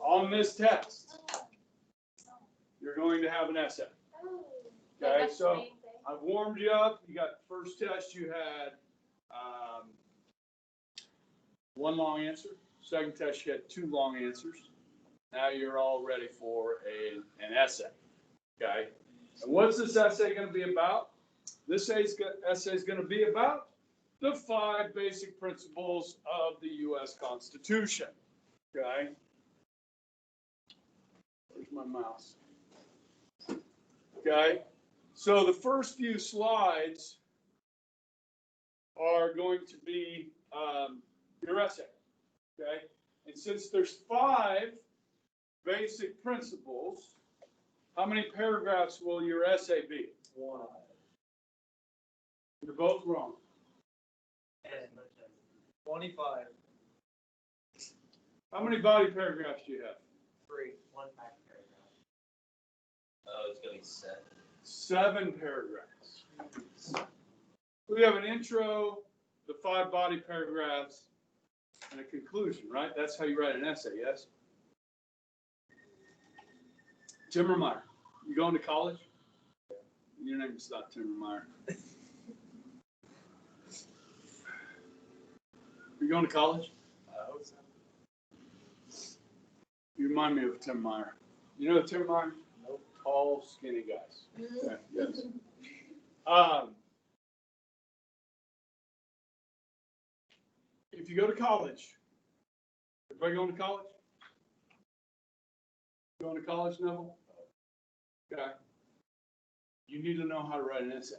On this test, you're going to have an essay. Okay, so I've warmed you up. You got the first test, you had one long answer. Second test, you had two long answers. Now you're all ready for an essay. Okay, and what's this essay going to be about? This essay is going to be about the 5 basic principles of the U.S. Constitution. Okay. Where's my mouse? Okay. So the first few slides are going to be your essay. Okay. And since there's 5 basic principles, how many paragraphs will your essay be? 1. You're both wrong. 25. How many body paragraphs do you have? 3. 1 back paragraph. Oh, it's going to be 7. 7 paragraphs. We have an intro, the 5 body paragraphs, and a conclusion, right? That's how you write an essay, yes? Timmermeyer, you going to college? Your name is not Timmermeyer. You going to college? I hope so. You remind me of Tim Meyer. You know Tim Meyer? Nope. Tall, skinny guys. Okay, yes. If you go to college, everybody going to college? Going to college, Neville? Okay. You need to know how to write an essay.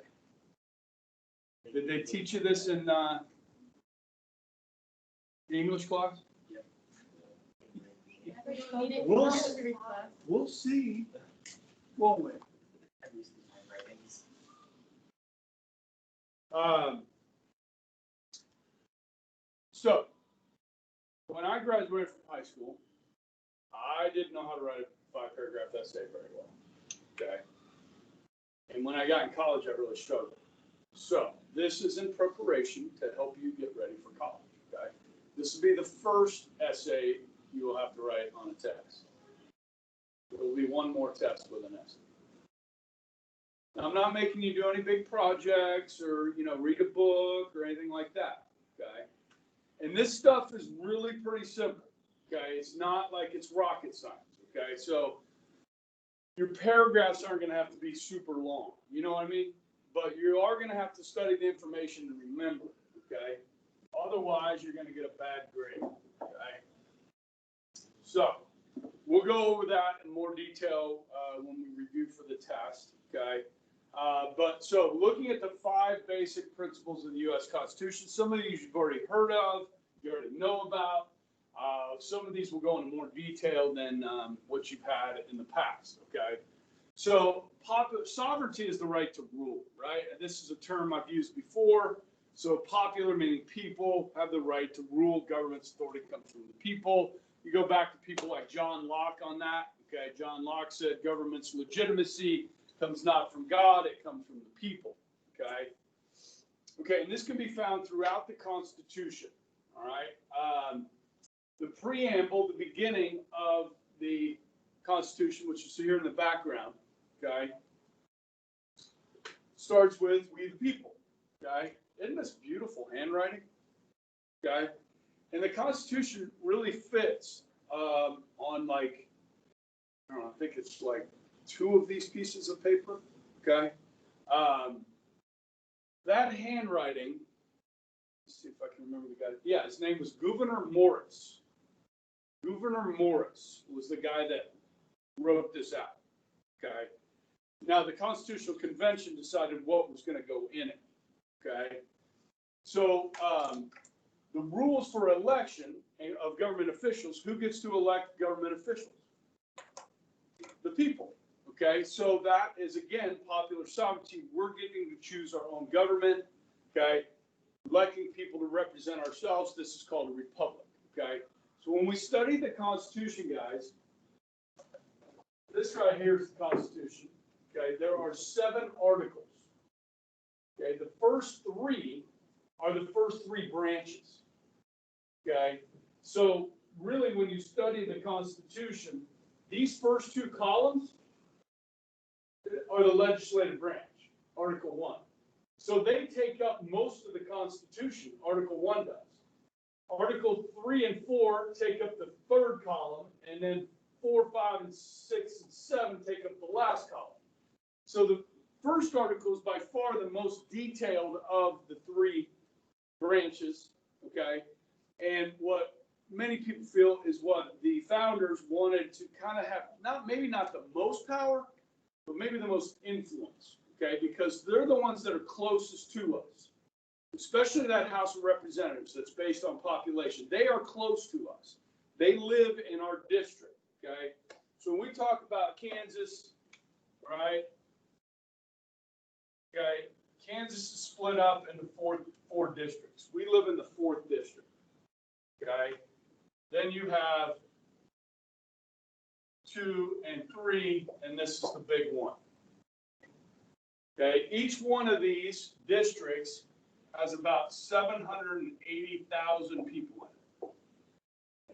Did they teach you this in the English class? We'll see. Won't we? So, when I graduated from high school, I didn't know how to write a 5-paragraph essay very well. Okay. And when I got in college, I really struggled. So, this is in preparation to help you get ready for college. Okay. This will be the first essay you will have to write on a test. There will be one more test with an essay. Now, I'm not making you do any big projects or, read a book or anything like that, okay? And this stuff is really pretty simple, okay? It's not like it's rocket science, okay? So your paragraphs aren't going to have to be super long, you know what I mean? But you are going to have to study the information to remember it, okay? Otherwise, you're going to get a bad grade, okay? So we'll go over that in more detail when we review for the test, okay? But so looking at the 5 basic principles of the U.S. Constitution, some of these you've already heard of, you already know about. Some of these will go into more detail than what you've had in the past, okay? So sovereignty is the right to rule, right? And this is a term I've used before. So popular meaning people have the right to rule. Government's authority comes from the people. You go back to people like John Locke on that. Okay, John Locke said government's legitimacy comes not from God, it comes from the people. Okay. Okay, and this can be found throughout the Constitution. All right. The preamble, the beginning of the Constitution, which you see here in the background, okay, starts with "We the people." Okay, isn't this beautiful handwriting? Okay. And the Constitution really fits on like, I don't know, I think it's like 2 of these pieces of paper, okay? That handwriting, let's see if I can remember the guy. Yeah, his name was Gouverneur Morris. Gouverneur Morris was the guy that wrote this out, okay? Now, the Constitutional Convention decided what was going to go in it, okay? So, the rules for election of government officials, who gets to elect government officials? The people, okay? So that is, again, popular sovereignty. We're getting to choose our own government, okay? Electing people to represent ourselves, this is called a republic, okay? So when we study the Constitution, guys, this right here is the Constitution, okay? There are 7 articles, okay? The first 3 are the first 3 branches. Okay, so really, when you study the Constitution, these first two columns are the legislative branch, Article 1. So they take up most of the Constitution, Article 1 does. Article 3 and 4 take up the third column, and then 4, 5, and 6, and 7 take up the last column. So the first article is by far the most detailed of the three branches, okay? And what many people feel is what the founders wanted to kind of have, maybe not the most power, but maybe the most influence, okay? Because they're the ones that are closest to us, especially that House of Representatives that's based on population. They are close to us. They live in our district, okay? So when we talk about Kansas, right? Okay, Kansas is split up into four districts. We live in the 4th district, okay? Then you have 2 and 3, and this is the big one. Okay, each one of these districts has about 780,000 people in it.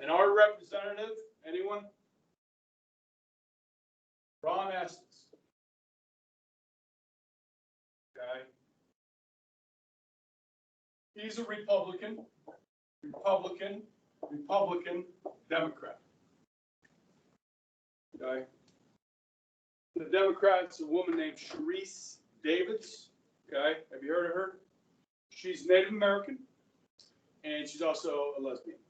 And our representative, anyone? Ron Estes. Okay. He's a Republican, Democrat. Okay. The Democrat's a woman named Ch3 Day1. Okay. Have you heard of her? She's Native American, and she's also a lesbian.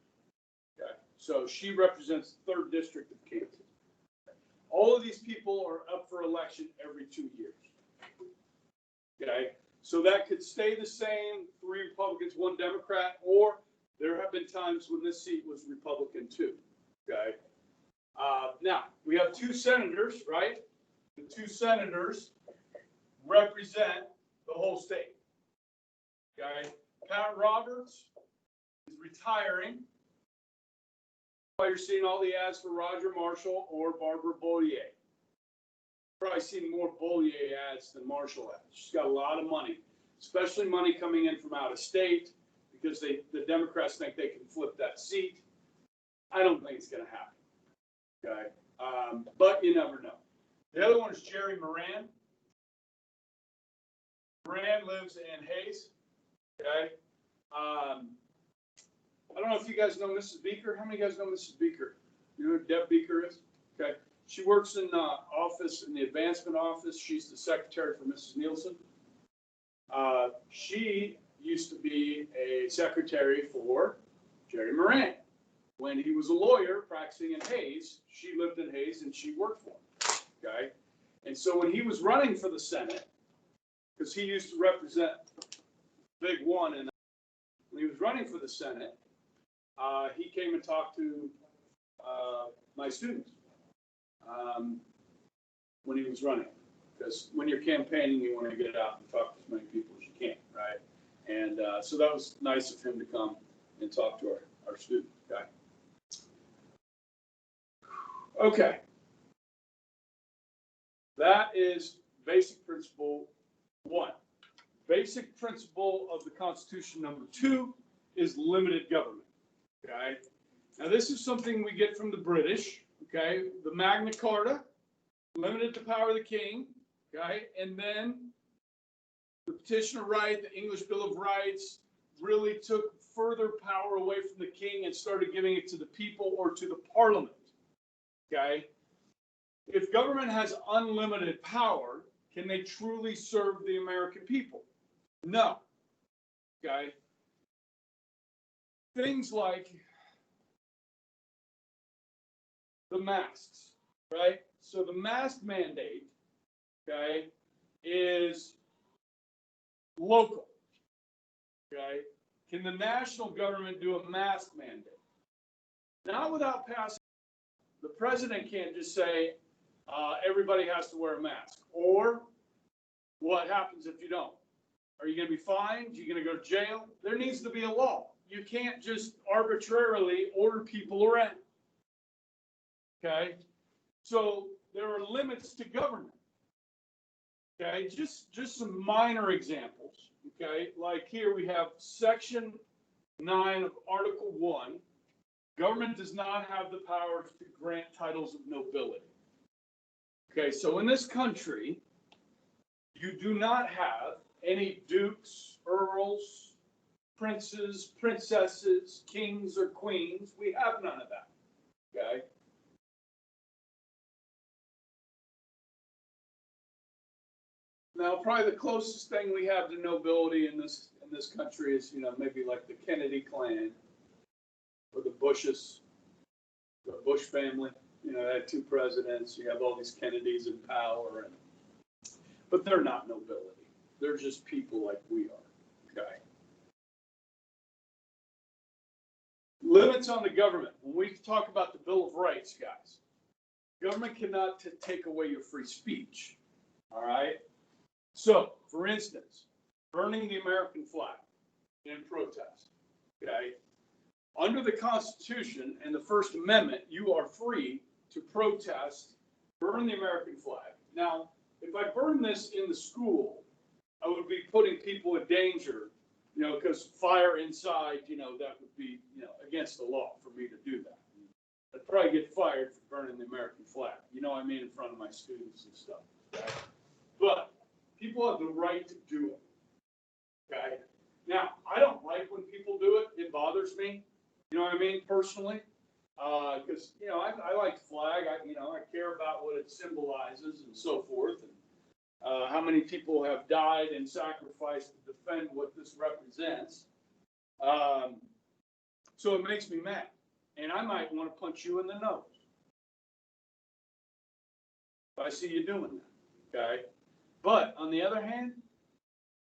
Okay. So she represents the 3rd district of Kansas. All of these people are up for election every 2 years. Okay, so that could stay the same, 3 Republicans, 1 Democrat, or there have been times when this seat was Republican too. Okay, now we have 2 senators, right? The 2 senators represent the whole state. Okay, Pat Roberts is retiring. Why you're seeing all the ads for Roger Marshall or Barbara Bollier. Probably seen more Bollier ads than Marshall ads. She's got a lot of money, especially money coming in from out of state, because the Democrats think they can flip that seat. I don't think it's going to happen. Okay, but you never know. The other one is Jerry Moran. Moran lives in Hayes. Okay, I don't know if you guys know Mrs. Beaker. How many of you guys know Mrs. Beaker? You know who Deb Beaker is? Okay. She works in the office, in the advancement office. She's the secretary for Mrs. Nielsen. She used to be a secretary for Jerry Moran. When he was a lawyer practicing in Hayes, she lived in Hayes and she worked for him. Okay. And so when he was running for the Senate, because he used to represent Big One, and when he was running for the Senate, he came and talked to my students. When he was running, because when you're campaigning, you want to get out and talk to as many people as you can, right? And so that was nice of him to come and talk to our student guy. Okay. That is basic principle 1. Basic principle of the Constitution number 2 is limited government. Okay. Now this is something we get from the British. Okay. The Magna Carta limited the power of the king. Okay. And then the Petition of Right, the English Bill of Rights, really took further power away from the king and started giving it to the people or to the parliament. Okay. If government has unlimited power, can they truly serve the American people? No. Okay. Things like the masks, right? So the mask mandate, okay, is local. Okay. Can the national government do a mask mandate? Not without passing. The president can't just say everybody has to wear a mask. Or what happens if you don't? Are you going to be fined? Are you going to go to jail? There needs to be a law. You can't just arbitrarily order people around. Okay? So there are limits to government. Okay? Just some minor examples. Okay? Like here we have Section 9 of Article 1. Government does not have the power to grant titles of nobility. Okay, so in this country, you do not have any dukes, earls, princes, princesses, kings, or queens. We have none of that. Okay? Now, probably the closest thing we have to nobility in this country is, maybe like the Kennedy clan or the Bushes, the Bush family. They had two presidents. You have all these Kennedys in power, but they're not nobility. They're just people like we are. Okay. Limits on the government. When we talk about the Bill of Rights, guys, government cannot take away your free speech. All right. So, for instance, burning the American flag in protest. Okay. Under the Constitution and the First Amendment, you are free to protest, burn the American flag. Now, if I burn this in the school, I would be putting people in danger, because fire inside, that would be, against the law for me to do that. I'd probably get fired for burning the American flag, in front of my students and stuff. Okay? But people have the right to do it. Okay? Now, I don't like when people do it. It bothers me. Personally, because I like the flag. I care about what it symbolizes and so forth, and how many people have died and sacrificed to defend what this represents. So it makes me mad, and I might want to punch you in the nose if I see you doing that. Okay, but on the other hand,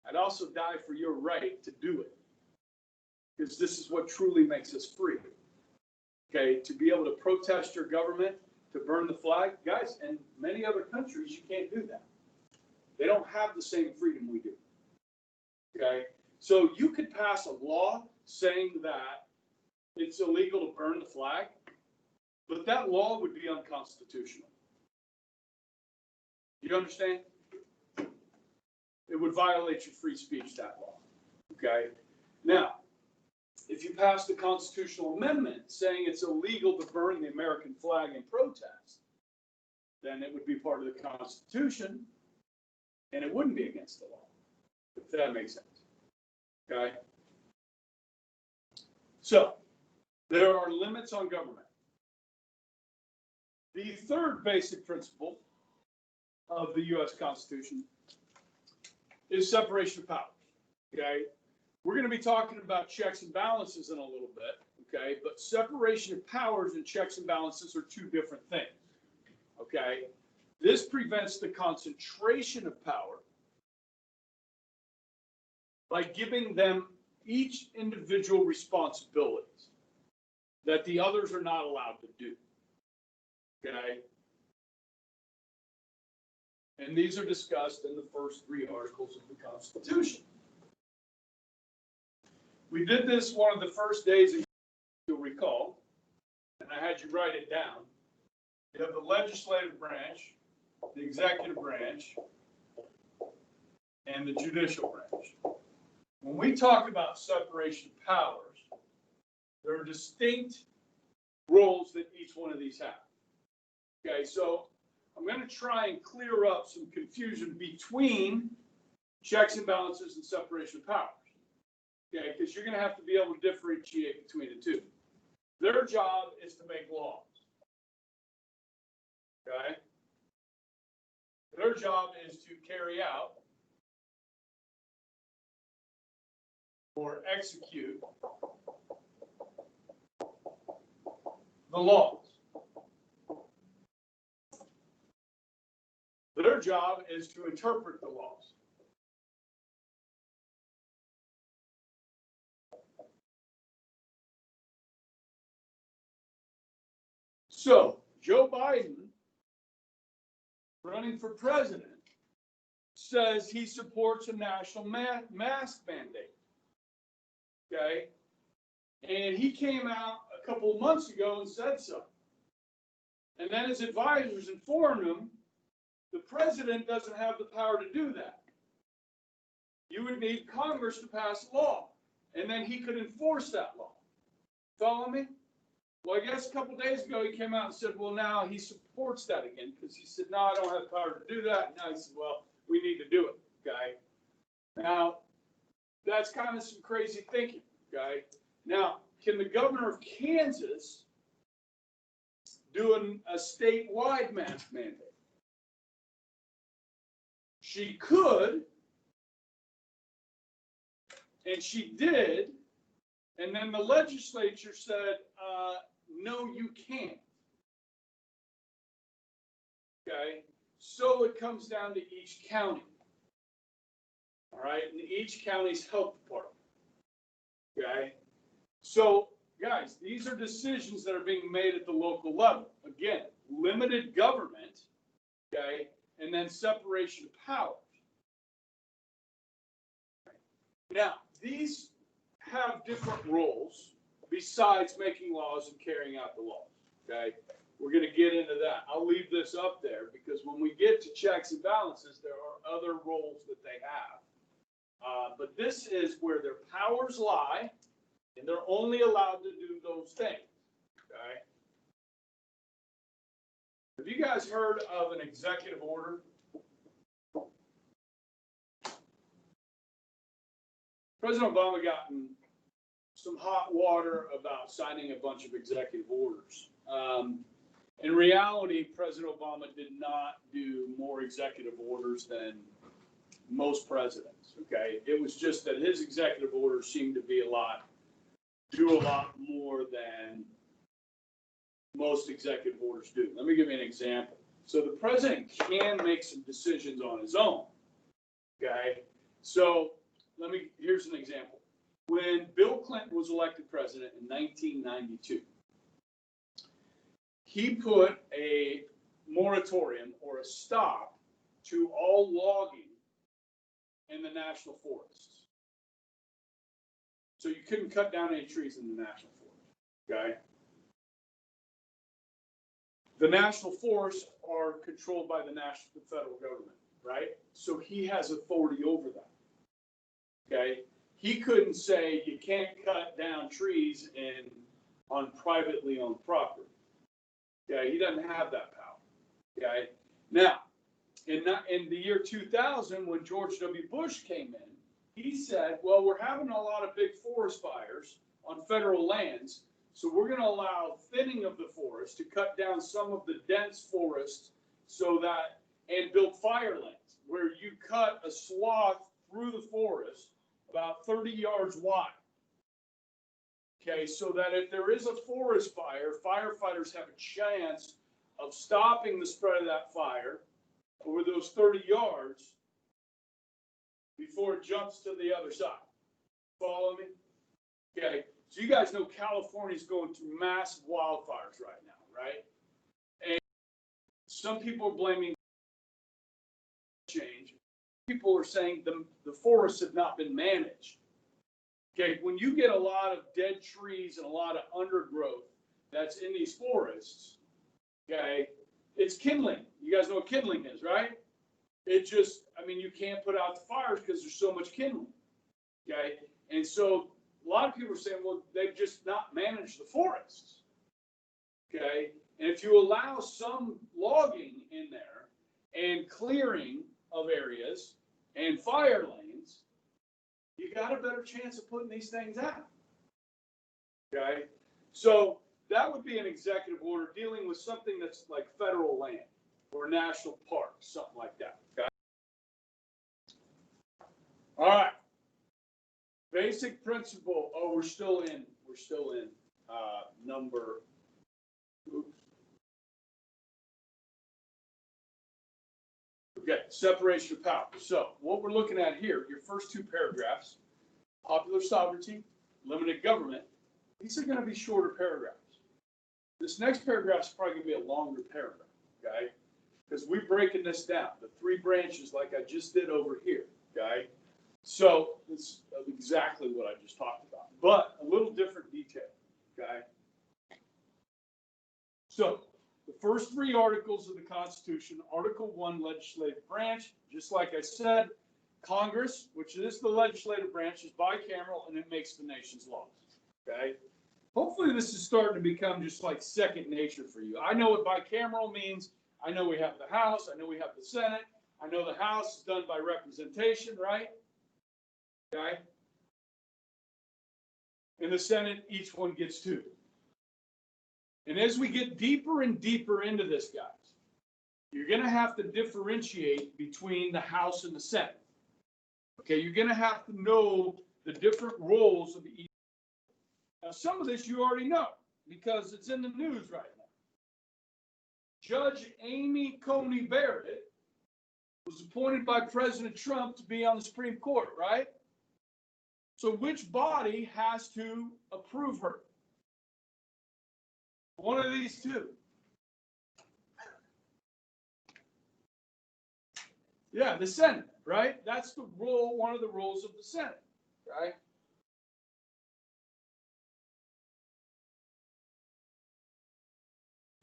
I'd also die for your right to do it, because this is what truly makes us free. Okay, to be able to protest your government, to burn the flag, guys, in many other countries, you can't do that. They don't have the same freedom we do. Okay, so you could pass a law saying that it's illegal to burn the flag, but that law would be unconstitutional. You understand? It would violate your free speech, that law. Okay, now, if you pass the constitutional amendment saying it's illegal to burn the American flag in protest, then it would be part of the Constitution, and it wouldn't be against the law, if that makes sense. Okay? So, there are limits on government. The third basic principle of the U.S. Constitution is separation of powers. Okay? We're going to be talking about checks and balances in a little bit, okay? But separation of powers and checks and balances are two different things, okay? This prevents the concentration of power by giving them each individual responsibilities that the others are not allowed to do, okay? And these are discussed in the first 3 articles of the Constitution. We did this one of the first days, you'll recall, and I had you write it down. You have the legislative branch, the executive branch, and the judicial branch. When we talk about separation of powers, there are distinct roles that each one of these have. Okay, so I'm going to try and clear up some confusion between checks and balances and separation of powers. Okay, because you're going to have to be able to differentiate between the two. Their job is to make laws. Okay? Their job is to carry out or execute the laws. Their job is to interpret the laws. So, Joe Biden, running for president, says he supports a national mask mandate. Okay? And he came out a couple of months ago and said so. And then his advisors informed him the president doesn't have the power to do that. You would need Congress to pass a law, and then he could enforce that law. Follow me? Well, I guess a couple days ago, he came out and said, well, now he supports that again, because he said, no, I don't have the power to do that. Now he said, well, we need to do it, okay? Now, that's kind of some crazy thinking, okay? Now, can the governor of Kansas do a statewide mask mandate? She could, and she did, and then the legislature said, no, you can't. Okay, so it comes down to each county. All right, and each county's health department. Okay, so guys, these are decisions that are being made at the local level. Again, limited government, okay, and then separation of powers. Now, these have different roles besides making laws and carrying out the laws, okay? We're going to get into that. I'll leave this up there because when we get to checks and balances, there are other roles that they have. But this is where their powers lie, and they're only allowed to do those things, okay? Have you guys heard of an executive order? President Obama got in some hot water about signing a bunch of executive orders. In reality, President Obama did not do more executive orders than most presidents, okay? It was just that his executive orders seemed to be do a lot more than most executive orders do. Let me give you an example. So the president can make some decisions on his own, okay? So here's an example. When Bill Clinton was elected president in 1992, he put a moratorium or a stop to all logging in the national forests. So you couldn't cut down any trees in the national forest, okay? The national forests are controlled by the federal government, right? So he has authority over that, okay? He couldn't say you can't cut down trees on privately owned property. Okay, he doesn't have that power. Okay, now in the year 2000, when George W. Bush came in, he said, "Well, we're having a lot of big forest fires on federal lands, so we're going to allow thinning of the forest to cut down some of the dense forests, and build fire lanes where you cut a swath through the forest." About 30 yards wide. Okay, so that if there is a forest fire, firefighters have a chance of stopping the spread of that fire over those 30 yards before it jumps to the other side. Follow me? Okay, so you guys know California's going through massive wildfires right now, right? And some people are blaming change. People are saying the forests have not been managed. Okay, when you get a lot of dead trees and a lot of undergrowth that's in these forests, okay, it's kindling. You guys know what kindling is, right? You can't put out the fires because there's so much kindling, okay? And so a lot of people are saying, well, they've just not managed the forests, okay? And if you allow some logging in there and clearing of areas and fire lanes, you got a better chance of putting these things out. Okay, so that would be an executive order dealing with something that's like federal land or national parks, something like that. Okay. All right. Basic principle. Oh, we're still in number. Oops. Okay, separation of power. So what we're looking at here, your first two paragraphs, popular sovereignty, limited government, these are going to be shorter paragraphs. This next paragraph is probably going to be a longer paragraph, okay? Because we're breaking this down, the three branches like I just did over here, okay? So it's exactly what I just talked about, but a little different detail, okay? So the first three articles of the Constitution, Article 1, legislative branch, just like I said, Congress, which is the legislative branch, is bicameral and it makes the nation's laws. Okay. hopefully this is starting to become just like second nature for you. I know what bicameral means. I know we have the House. I know we have the Senate. I know the House is done by representation, right? Okay. In the Senate, each one gets 2. And as we get deeper and deeper into this, guys, you're going to have to differentiate between the House and the Senate. Okay, you're going to have to know the different roles of each. Now, some of this you already know because it's in the news right now. Judge Amy Coney Barrett was appointed by President Trump to be on the Supreme Court, right? So which body has to approve her? One of these two. Yeah, the Senate, right? That's the role, one of the roles of the Senate, right?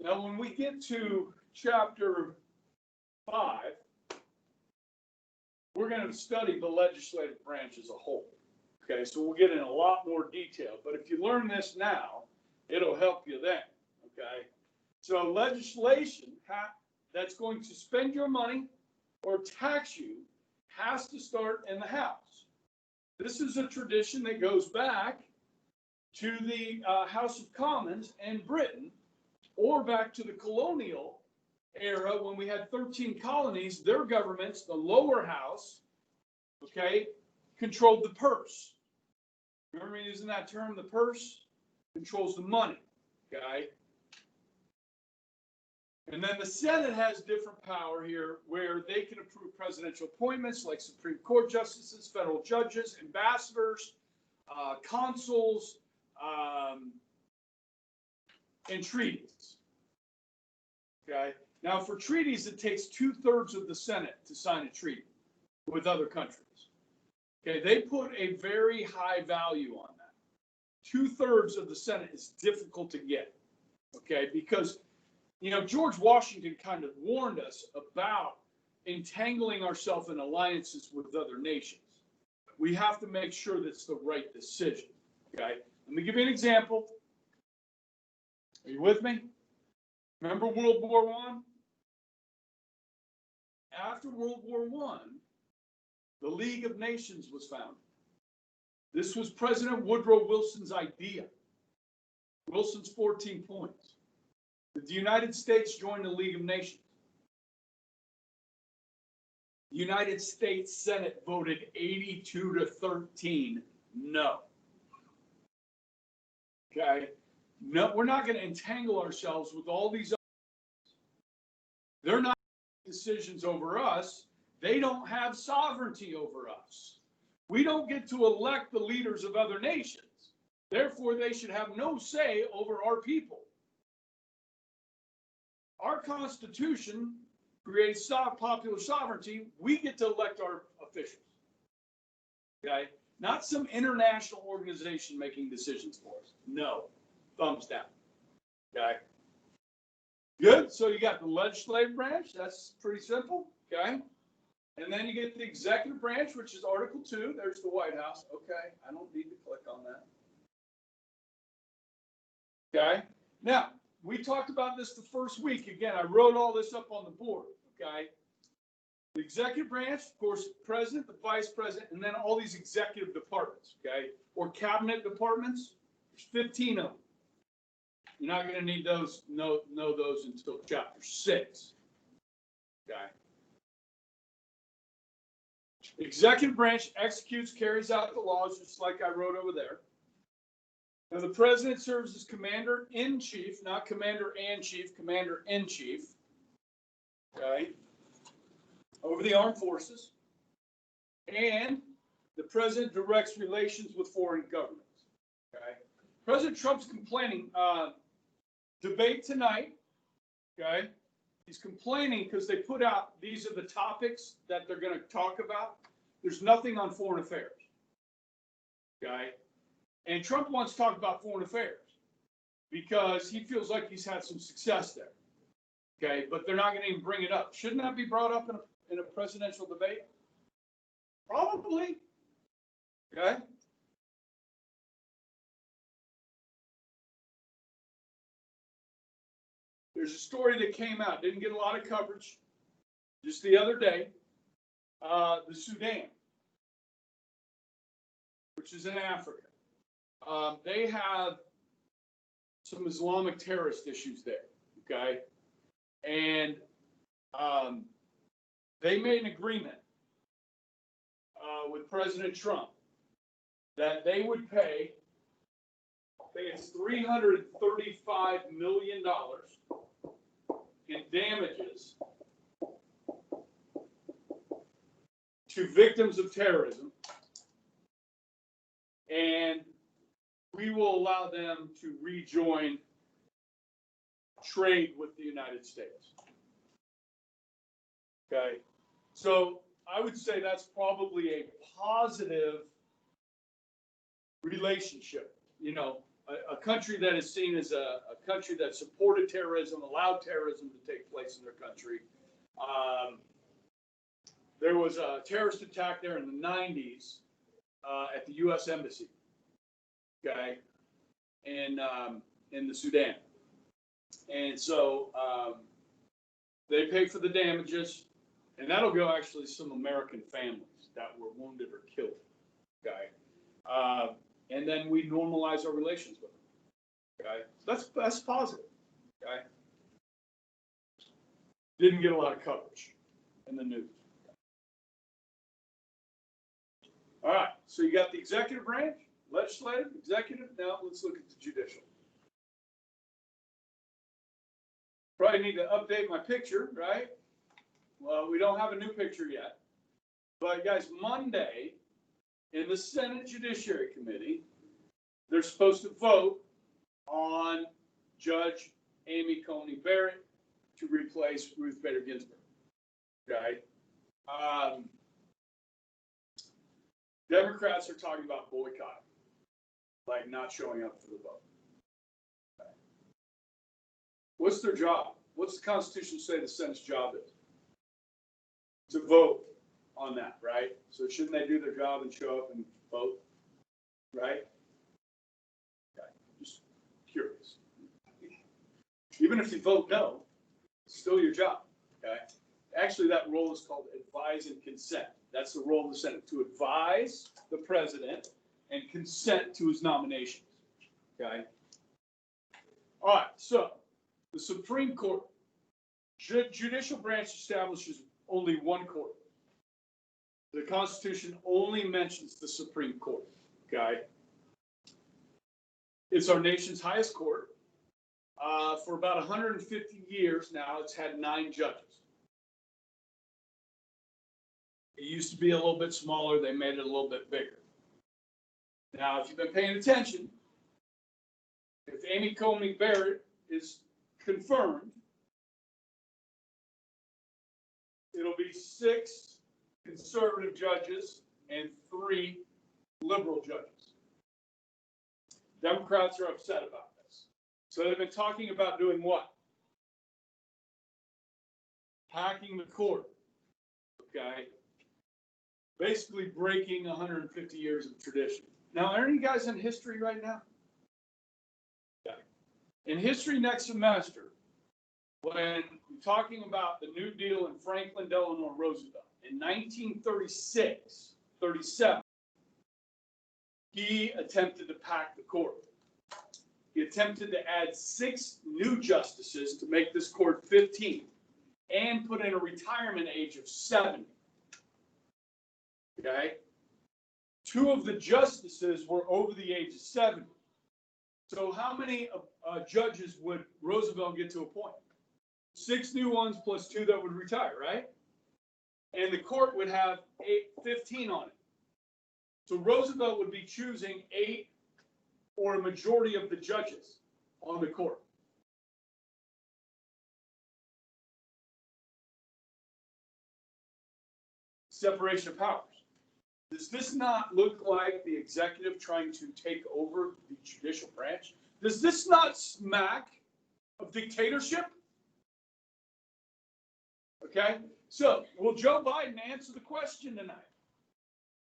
Now, when we get to chapter 5, we're going to study the legislative branch as a whole. Okay, so we'll get in a lot more detail. But if you learn this now, it'll help you then. Okay, so legislation that's going to spend your money or tax you has to start in the House. This is a tradition that goes back to the House of Commons in Britain, or back to the colonial era when we had 13 colonies. Their governments, the lower house, okay, controlled the purse. Remember me using that term, the purse? Controls the money, okay? And then the Senate has different power here where they can approve presidential appointments like Supreme Court justices, federal judges, ambassadors, consuls, and treaties. Okay. Now, for treaties, it takes 2/3 of the Senate to sign a treaty with other countries. Okay, they put a very high value on that. 2/3 of the Senate is difficult to get. Okay, because George Washington kind of warned us about entangling ourselves in alliances with other nations. We have to make sure that's the right decision. Okay, let me give you an example. Are you with me? Remember World War I? After World War I, the League of Nations was founded. This was President Woodrow Wilson's idea. Wilson's 14 points. Did the United States join the League of Nations? The United States Senate voted 82-13 no. Okay? No, we're not going to entangle ourselves with all these other. They're not decisions over us. They don't have sovereignty over us. We don't get to elect the leaders of other nations. Therefore, they should have no say over our people. Our Constitution creates popular sovereignty. We get to elect our officials. Okay? Not some international organization making decisions for us. No. Thumbs down. Okay? Good. So you got the legislative branch. That's pretty simple. Okay? And then you get the executive branch, which is Article 2. There's the White House. Okay. I don't need to click on that. Okay? Now, we talked about this the first week. Again, I wrote all this up on the board. Okay? The executive branch, of course, the president, the vice president, and then all these executive departments. Okay? Or cabinet departments. There's 15 of them. You're not going to need those, know those until chapter 6. Okay. Executive branch executes, carries out the laws, just like I wrote over there. Now, the president serves as commander-in-chief, not commander-and-chief, commander-in-chief. Okay. Over the armed forces. And the president directs relations with foreign governments. Okay. President Trump's complaining. Debate tonight. Okay. He's complaining because they put out, these are the topics that they're going to talk about. There's nothing on foreign affairs. Okay. And Trump wants to talk about foreign affairs because he feels like he's had some success there. Okay. But they're not going to even bring it up. Shouldn't that be brought up in a presidential debate? Probably. Okay. There's a story that came out, didn't get a lot of coverage, just the other day. The Sudan, which is in Africa. They have some Islamic terrorist issues there, okay? And they made an agreement with President Trump that they would pay, I think it's $335 million in damages to victims of terrorism, and we will allow them to rejoin trade with the United States. Okay, so I would say that's probably a positive relationship. You know, a country that is seen as a country that supported terrorism, allowed terrorism to take place in their country. There was a terrorist attack there in the 90s at the U.S. Embassy, okay, in the Sudan. And so they pay for the damages, and that'll go actually some American families that were wounded or killed, okay? And then we normalize our relations with them, okay? So that's positive, okay? Didn't get a lot of coverage in the news. All right, so you got the executive branch, legislative, executive. Now let's look at the judicial. Probably need to update my picture, right? Well, we don't have a new picture yet. But guys, Monday in the Senate Judiciary Committee, they're supposed to vote on Judge Amy Coney Barrett to replace Ruth Bader Ginsburg. Okay. Democrats are talking about boycotting, like not showing up for the vote. Okay. What's their job? What's the Constitution say the Senate's job is? To vote on that, right? So shouldn't they do their job and show up and vote, right? Okay. Just curious. Even if you vote no, it's still your job, okay? Actually, that role is called advise and consent. That's the role of the Senate, to advise the president and consent to his nominations, okay? All right, so the Supreme Court, judicial branch establishes only one court. The Constitution only mentions the Supreme Court, okay? It's our nation's highest court. For about 150 years now, it's had 9 judges. It used to be a little bit smaller. They made it a little bit bigger. Now, if you've been paying attention, if Amy Coney Barrett is confirmed, it'll be 6 conservative judges and 3 liberal judges. Democrats are upset about this. So they've been talking about doing what? Hacking the court, okay? Basically breaking 150 years of tradition. Now, are any guys in history right now? Okay. In history next semester, when we're talking about the New Deal and Franklin Delano Roosevelt, in 1936, 37, he attempted to pack the court. He attempted to add 6 new justices to make this court 15 and put in a retirement age of 70. Okay? 2 of the justices were over the age of 70. So how many judges would Roosevelt get to appoint? 6 new ones plus 2 that would retire, right? And the court would have 15 on it. So Roosevelt would be choosing 8 or a majority of the judges on the court. Separation of powers. Does this not look like the executive trying to take over the judicial branch? Does this not smack of dictatorship? Okay, so will Joe Biden answer the question tonight?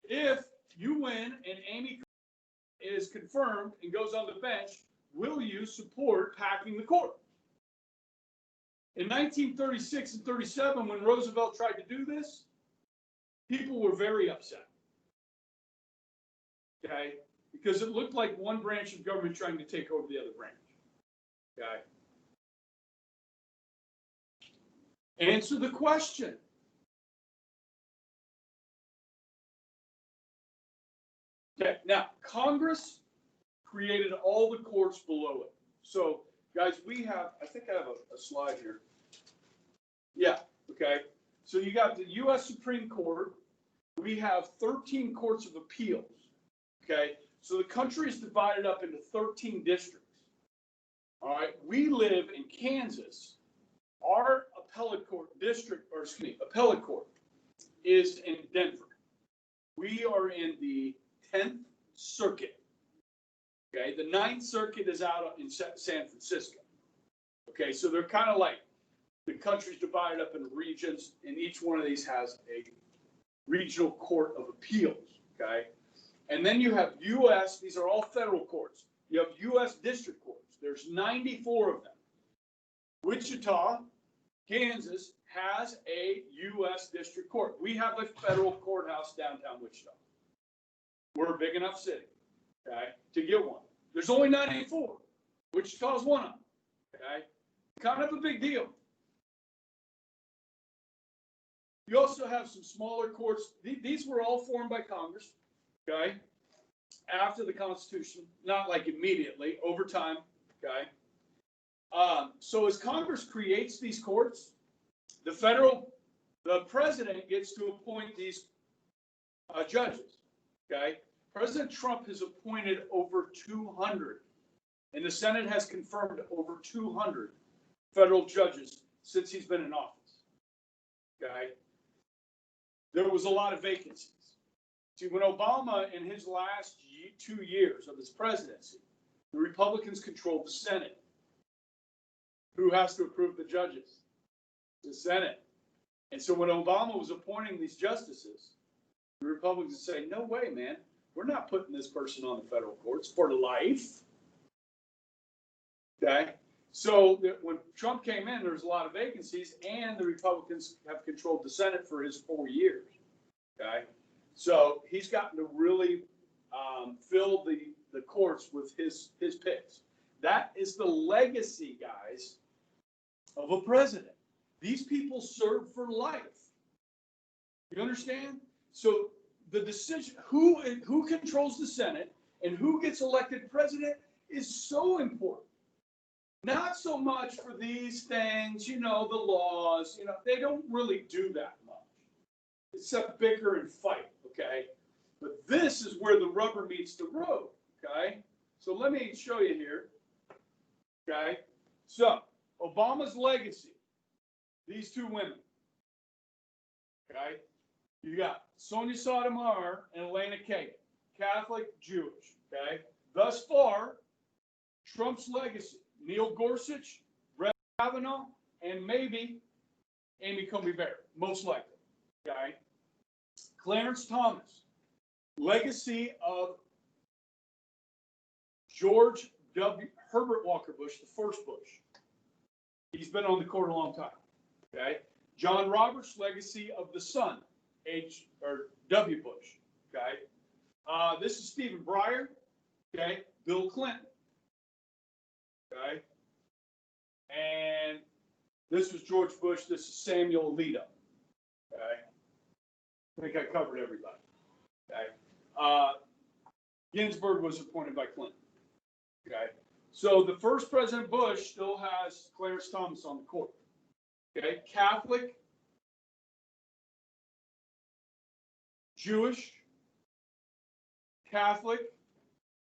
If you win and Amy is confirmed and goes on the bench, will you support packing the court? In 1936 and 37, when Roosevelt tried to do this, people were very upset. Okay? Because it looked like one branch of government trying to take over the other branch. Okay? Answer the question. Okay, now, Congress created all the courts below it. So, guys, we have, I think I have a slide here. Yeah, okay. So you got the U.S. Supreme Court. We have 13 courts of appeals, okay? So the country is divided up into 13 districts, all right? We live in Kansas. Our appellate court appellate court is in Denver. We are in the 10th Circuit, okay? The 9th Circuit is out in San Francisco, okay? So they're kind of like the country's divided up into regions, and each one of these has a regional court of appeals, okay? And then you have U.S., these are all federal courts. You have U.S. district courts. There's 94 of them. Wichita, Kansas has a U.S. district court. We have a federal courthouse downtown Wichita. We're a big enough city, okay, to get one. There's only 94. Wichita's one of them, okay? Kind of a big deal. You also have some smaller courts. These were all formed by Congress, okay, after the Constitution, not like immediately, over time, okay. So as Congress creates these courts, the president gets to appoint these judges, okay. President Trump has appointed over 200, and the Senate has confirmed over 200 federal judges since he's been in office, okay. There was a lot of vacancies. See, when Obama, in his last 2 years of his presidency, the Republicans controlled the Senate. Who has to approve the judges? The Senate. And so when Obama was appointing these justices, the Republicans would say, no way, man. We're not putting this person on the federal courts for life. Okay? So when Trump came in, there was a lot of vacancies, and the Republicans have controlled the Senate for his 4 years. Okay? So he's gotten to really fill the courts with his picks. That is the legacy, guys, of a president. These people serve for life. You understand? So the decision, who controls the Senate and who gets elected president is so important. Not so much for these things, the laws, they don't really do that much, except bicker and fight, okay? But this is where the rubber meets the road, okay? So let me show you here, okay? So Obama's legacy, these two women, okay? You got Sonia Sotomayor and Elena Kagan, Catholic, Jewish, okay? Thus far, Trump's legacy, Neil Gorsuch, Brett Kavanaugh, and maybe Amy Coney Barrett, most likely, okay? Clarence Thomas, legacy of George Herbert Walker Bush, the first Bush. He's been on the court a long time, okay? John Roberts, legacy of the son, W. Bush, okay? This is Stephen Breyer, okay? Bill Clinton, okay? And this was George Bush. This is Samuel Alito, okay? I think I covered everybody, okay? Ginsburg was appointed by Clinton, okay? So the first President Bush still has Clarence Thomas on the court, okay? Catholic, Jewish, Catholic,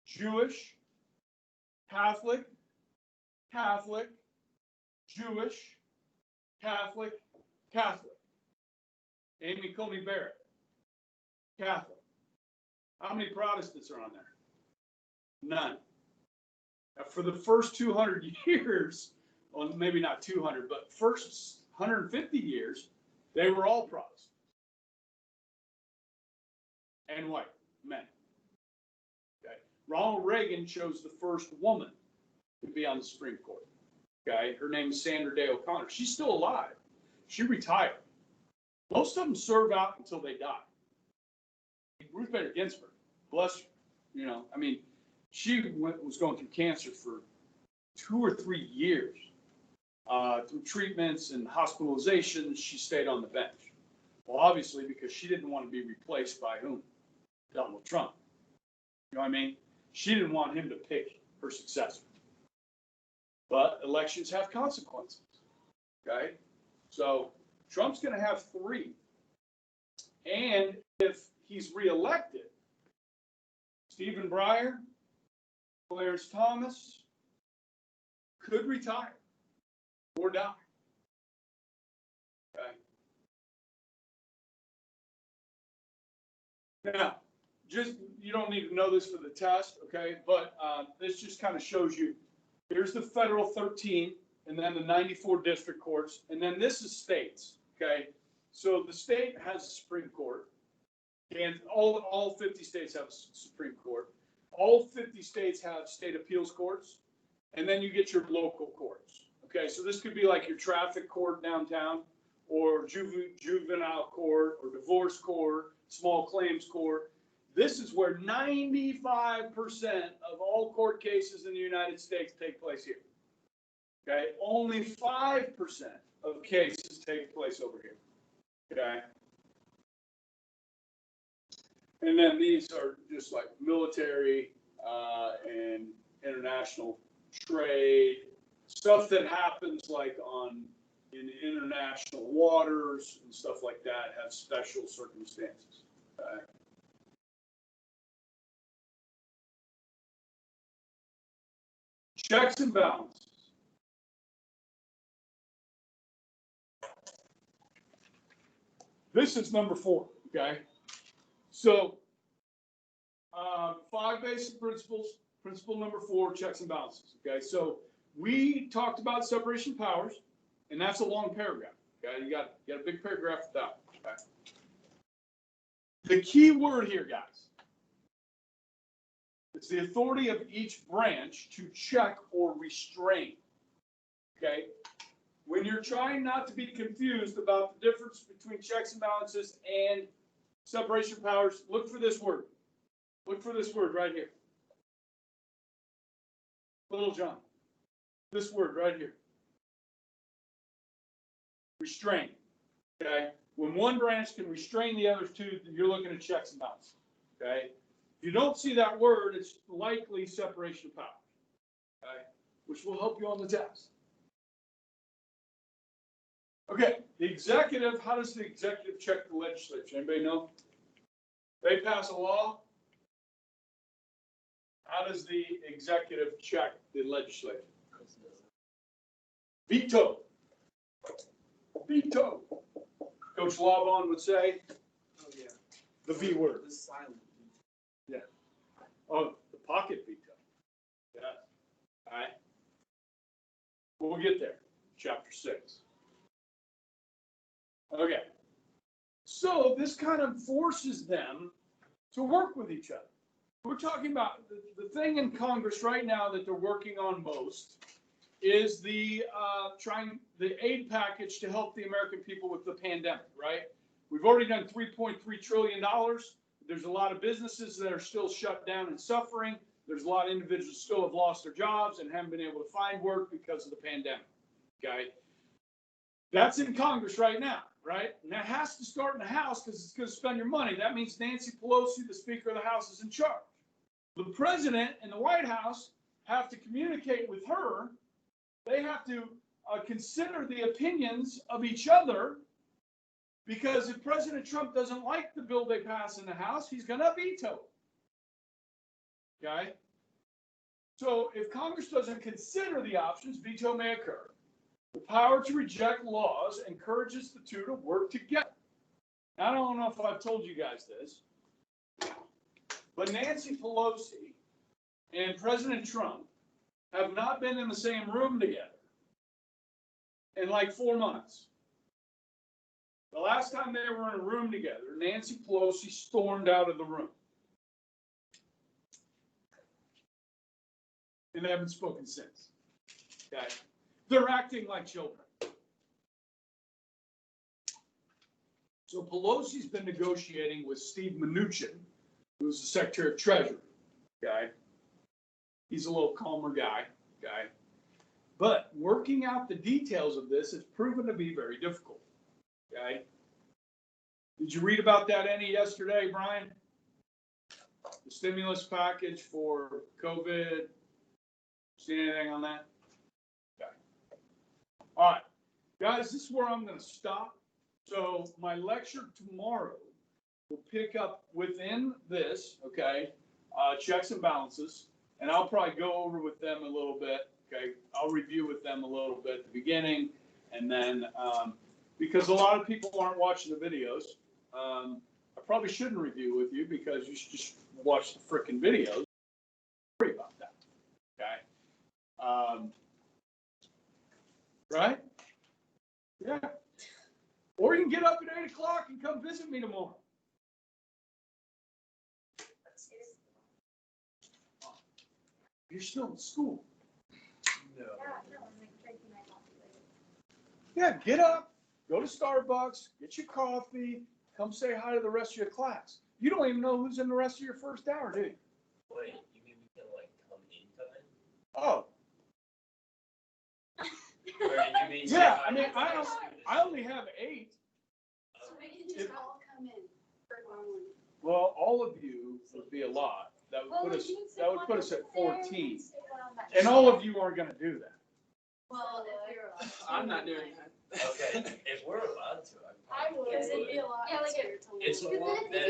Jewish, Catholic, Catholic, Jewish, Catholic, Catholic. Amy Coney Barrett, Catholic. How many Protestants are on there? None. Now, for the first 200 years, well, maybe not 200, but first 150 years, they were all Protestants. And white men. Okay. Ronald Reagan chose the first woman to be on the Supreme Court. Okay, her name is Sandra Day O'Connor. She's still alive. She retired. Most of them serve out until they die. Ruth Bader Ginsburg, bless her. You know, I mean, she was going through cancer for 2 or 3 years. Through treatments and hospitalizations, she stayed on the bench. Well, obviously, because she didn't want to be replaced by whom? Donald Trump. You know what I mean? She didn't want him to pick her successor. But elections have consequences. Okay? So Trump's going to have 3. And if he's reelected, Stephen Breyer, Clarence Thomas could retire or die. Okay. Now, just, you don't need to know this for the test, okay? But this just kind of shows you, here's the federal 13, and then the 94 district courts, and then this is states, okay? So the state has a Supreme Court, and all 50 states have a Supreme Court. All 50 states have state appeals courts, and then you get your local courts. Okay, so this could be like your traffic court downtown, or juvenile court, or divorce court, small claims court. This is where 95% of all court cases in the United States take place here. Okay, only 5% of cases take place over here. Okay. And then these are just like military and international trade, stuff that happens like in international waters and stuff like that have special circumstances. Okay. Checks and balances. This is number 4, okay? So, 5 basic principles. Principle number 4, checks and balances, okay? So, we talked about separation of powers, and that's a long paragraph, okay? You got a big paragraph with that, okay? The key word here, guys, it's the authority of each branch to check or restrain, okay? When you're trying not to be confused about the difference between checks and balances and separation of powers, look for this word. Look for this word right here. Little John. This word right here. Restrain. Okay? When one branch can restrain the other 2, you're looking at checks and balances. Okay? If you don't see that word, it's likely separation of powers. Okay? Which will help you on the test. Okay, the executive, how does the executive check the legislature? Anybody know? They pass a law. How does the executive check the legislature? Veto. Veto. Coach Lawbon would say. Oh, yeah. The V word. The silent. Yeah. Oh, the pocket veto. Yeah. All right. We'll get there. Chapter 6. Okay. So this kind of forces them to work with each other. We're talking about the thing in Congress right now that they're working on most is the aid package to help the American people with the pandemic, right? We've already done $3.3 trillion. There's a lot of businesses that are still shut down and suffering. There's a lot of individuals still have lost their jobs and haven't been able to find work because of the pandemic, okay? That's in Congress right now, right? And that has to start in the House because it's going to spend your money. That means Nancy Pelosi, the Speaker of the House, is in charge. The President and the White House have to communicate with her. They have to consider the opinions of each other, because if President Trump doesn't like the bill they pass in the House, he's going to veto it. Okay? So if Congress doesn't consider the options, veto may occur. The power to reject laws encourages the 2 to work together. Now, I don't know if I've told you guys this, but Nancy Pelosi and President Trump have not been in the same room together in like 4 months. The last time they were in a room together, Nancy Pelosi stormed out of the room. And they haven't spoken since. Okay? They're acting like children. So Pelosi's been negotiating with Steve Mnuchin, who's the Secretary of Treasury, okay? He's a little calmer guy, okay? But working out the details of this has proven to be very difficult, okay? Did you read about that any yesterday, Brian? The stimulus package for COVID? See anything on that? Okay. All right, guys, this is where I'm gonna stop. So my lecture tomorrow will pick up within this, okay, checks and balances, and I'll probably go over with them a little bit, okay? I'll review with them a little bit at the beginning, and then, because a lot of people aren't watching the videos, I probably shouldn't review with you because you should just watch the frickin' videos. Don't worry about that, okay? Right? Yeah. Or you can get up at 8 o'clock and come visit me tomorrow. You're still in school. No. Yeah, get up, go to Starbucks, get your coffee, come say hi to the rest of your class. You don't even know who's in the rest of your first hour, do you? Wait, you mean we can like come in time? Oh, Or did you mean? yeah, I mean, I only have 8. So we can just all come in for one. Well, all of you would be a lot. That would put us at 14. And all of you aren't gonna do that. Well, if you're allowed. I'm not doing that. Okay, if we're allowed to, I would. Because it'd be a lot Yeah, like easier to It's a learn. lot better.